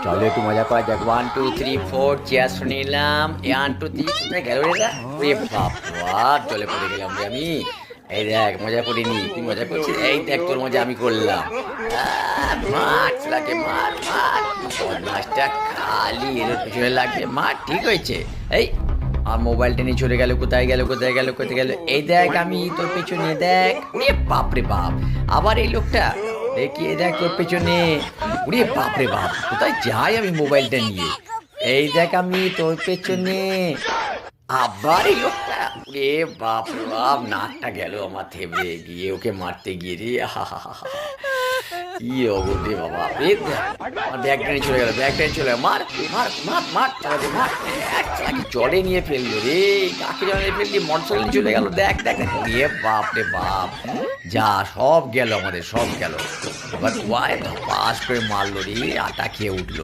চলো একটু মজা করা যাক। 1 2 3 4 চেয়ার শুনে নিলাম। 1 2 3 কোথায় গেল রে? ওরে বাবা, জলে পড়ে গেলাম রে আমি। এই দেখ, মজা করিনি, তুই মজা করছিস। এই দেখ তোর মজা আমি করলাম। মার লাগে, মার মার। বদমাসটা খালি এর পিছনে লাগবে। মার, ঠিক হয়েছে। এই আর মোবাইলটা নিয়ে চলে গেল। কোথায় গেল, কোথায় গেল, কোথায় গেল? এই দেখ, আমি তোর পেছনে, দেখ। ওরে বাপ রে বাপ, আবার এই লোকটা। দেখি, এই দেখ তোর পেছনে। ওরে বাপ রে বাপ, কোথায় যাই আমি মোবাইলটা নিয়ে? এই দেখ, আমি তোর পেছনে। আবার এই লোকটা। ওরে বাপ রে বাপ, নাকটা গেল আমার থেবড়ে গিয়ে ওকে মারতে গিয়ে রে। কি অবধি বাবা, এই দেখ, আমার ব্যাগটা নিয়ে চলে গেল, ব্যাগটা নিয়ে চলে গেল। মার মার মার মার, চালাতে মার। এক চালাকি জলে নিয়ে ফেললো রে। কাকে জলে নিয়ে ফেললি? মোটরসাইকেল নিয়ে চলে গেল। দেখ দেখ দেখ, রে বাপ রে বাপ, যা সব গেল, আমাদের সব গেল। এবার ওয়াই পাস করে মারলো রে, আটা খেয়ে উঠলো।